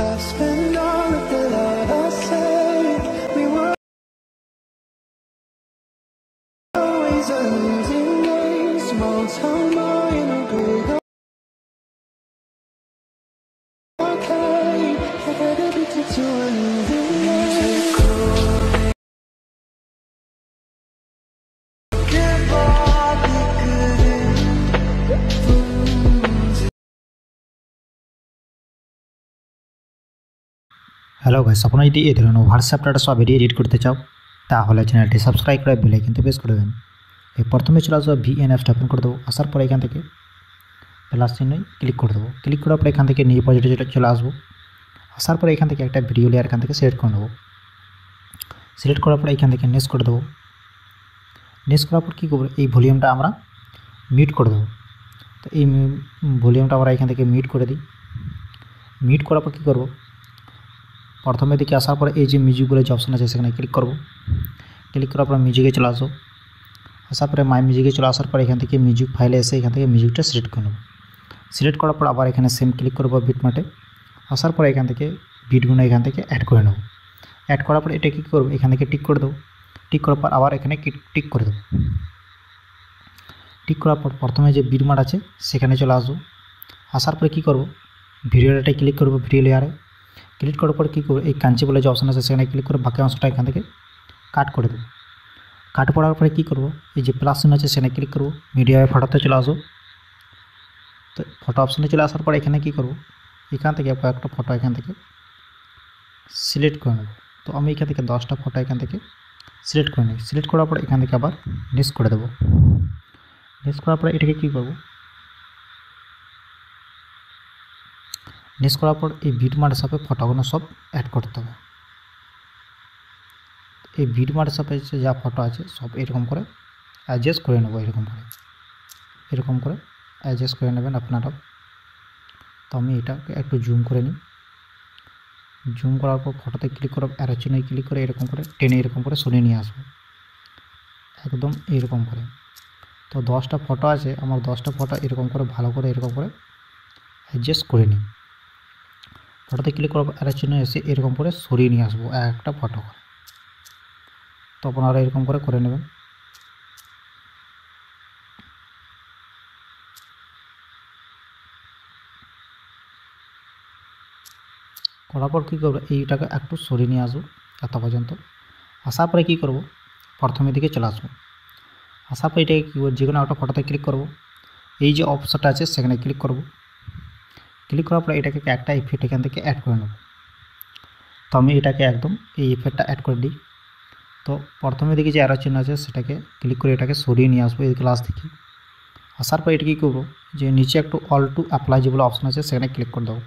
I spend all of the love I saved. We were always a losing game. Small town boy in a big arcade. I got addicted to a losing game. Hello guys, আপনারা যদি এই ধরনের WhatsApp status বা video edit করতে চাও তাহলে চ্যানেলটি subscribe করে বেল আইকনটি প্রেস করে দেবেন। এই প্রথমে চলে আসবো ভিএনএফ ওপেন করে দেবো। আসার পরে এখান থেকে প্লাস চিহ্নে ক্লিক করে দেবো। ক্লিক করার পরে এখান থেকে নিউ প্রজেক্টে চলে আসবো। আসার পরে এখান থেকে একটা ভিডিও লেয়ার এখান থেকে সিলেক্ট করে নেবো। সিলেক্ট করার পরে এখান থেকে নেক্সট করে দেবো। নেক্সট করার পর কী করবো, এই ভলিউমটা আমরা মিউট করে দেবো। তো এই ভলিউমটা আমরা এখান থেকে মিউট করে দিই। মিউট করার পর কী করবো, প্রথমে দিকে আসার পরে এই যে মিউজিকগুলো যে অপশন আছে সেখানে ক্লিক করব। ক্লিক করার পর মিউজিকে চলে আসো। আসার পরে মাই মিউজিকে চলে আসার পর এখান থেকে মিউজিক ফাইলে এসে এখান থেকে মিউজিকটা সিলেক্ট করে নেব। সিলেক্ট করার পর আবার এখানে সেম ক্লিক করবো বিটমার্টে। আসার পরে এখান থেকে বিটগুলো এখান থেকে অ্যাড করে নেব। অ্যাড করার পর এটা কী করবো, এখান থেকে টিক করে দেবো। টিক করার পর আবার এখানে টিক করে দেবো। টিক করার পর প্রথমে যে বিটমার্ট আছে সেখানে চলে আসবো। আসার পরে কী করবো, ভিডিওটায় ক্লিক করবো। ভিডিও লেয়ারে ক্লিক করার পর কী করবো, এই কাঞ্চি বলে যে অপশন আছে সেখানে ক্লিক করে বাকি অংশটা এখান থেকে কাট করে দেবো। কাট করার পরে কী করবো, এই যে প্লাস চিহ্ন আছে সেখানে ক্লিক করবো। মিডিয়ায় ফটোতে চলে আসো। তো ফটো অপশানে চলে আসার পর এখানে কী করবো, এখান থেকে কয়েকটা ফটো এখান থেকে সিলেক্ট করে নেব। তো আমি এখান থেকে 10টা ফটো এখান থেকে সিলেক্ট করে নিই। সিলেক্ট করার পর এখান থেকে আবার নেক্সট করে দেবো। নেক্সট করার পরে এটাকে কী করবো, নেক্সট করার পর এই বিটমার্টের সাথে ফটোগুলো সব অ্যাড করতে হবে। এই বিটমার্টের সাথে যা ফটো আছে সব এরকম করে অ্যাডজাস্ট করে নেব। এরকম করে অ্যাডজাস্ট করে নেবেন আপনারাও। তো আমি এটাকে একটু জুম করে নিই। জুম করার পর ফটোতে ক্লিক করে অ্যারো চিহ্নে ক্লিক করে এরকম করে টেনে এরকম করে সরিয়ে নিয়ে আসবো একদম এরকম করে। তো 10টা ফটো আছে আমার, 10টা ফটো এরকম করে ভালো করে এরকম করে অ্যাডজাস্ট করে নিই। ফটোতে ক্লিক করব, অ্যারো চিহ্ন এসে এরকম করে সরিয়ে নিয়ে আসবো একটা ফটো করে। তো আপনারা এরকম করে নেবেন। করার পর কী করবো, এইটাকে একটু সরিয়ে নিয়ে আসবো এত পর্যন্ত। আসার পরে কী করবো, প্রথমের দিকে চলে আসবো। আসার পরে এটাকে কী করবো, যে কোনো একটা ফটোতে ক্লিক করবো। এই যে অপশনটা আছে সেখানে ক্লিক করব। ক্লিক করার পরে এটাকে একটা ইফেক্ট এখান থেকে অ্যাড করে নেব। তো আমি এটাকে একদম এই ইফেক্টটা অ্যাড করে দিই। তো প্রথমের দিকে যে অ্যারো চিহ্ন আছে সেটাকে ক্লিক করে এটাকে সরিয়ে নিয়ে আসবো এই ক্লাস থেকে। আসার পর এটা কী করবো, যে নিচে একটু অল টু অ্যাপ্লাই যেগুলো অপশন আছে সেখানে ক্লিক করে দেবো।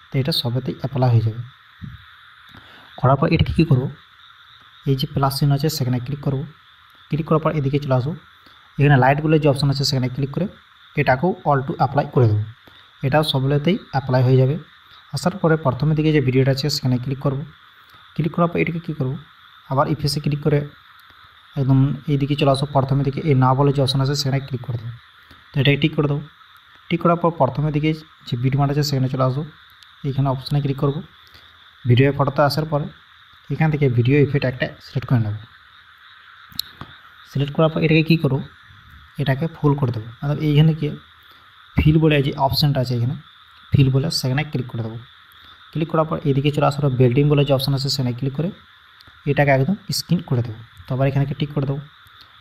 তো এটা সবেতেই অ্যাপ্লাই হয়ে যাবে। করার পর এটাকে কী করবো, এই যে প্লাস চিহ্ন আছে সেখানে ক্লিক করব। ক্লিক করার পর এদিকে চলে আসবো। এখানে লাইটগুলো যে অপশন আছে সেখানে ক্লিক করে এটাকেও অল টু অ্যাপ্লাই করে দেবো। এটাও সবগুলোতেই অ্যাপ্লাই হয়ে যাবে। আসার পরে প্রথমের দিকে যে ভিডিওটা আছে সেখানে ক্লিক করব। ক্লিক করার পর এটাকে কী করবো, আবার ইফেসে ক্লিক করে একদম এইদিকে চলে আসো। প্রথমের দিকে এই না বলে যে অপশন আছে সেখানে ক্লিক করে দেবো। তো এটাকে টিক করে দেবো। টিক করার পর প্রথমের দিকে যে বিটমার্ট আছে সেখানে চলে আসবো। এইখানে অপশানে ক্লিক করব। ভিডিও ফটোতে আসার পরে এখান থেকে ভিডিও ইফেক্ট একটা সিলেক্ট করে নেব। সিলেক্ট করার পর এটাকে কী করবো, এটাকে ফুল করে দেবো। অর্থাৎ এইখানে কি ফিল বলে যে অপশানটা আছে এখানে ফিল বলে সেখানে ক্লিক করে দেবো। ক্লিক করার পর এদিকে চলে আসার পর বিল্ডিং বলে যে অপশান আছে সেখানে ক্লিক করে এটাকে একদম স্ক্রিন করে দেবো। তো আবার এখানে টিক করে দেবো।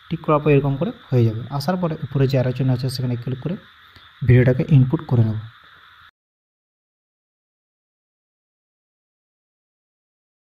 টিক করার পর এরকম করে হয়ে যাবে। আসার পরে উপরে যে অ্যারো চিহ্ন আছে সেখানে ক্লিক করে ভিডিওটাকে ইনপুট করে নেব।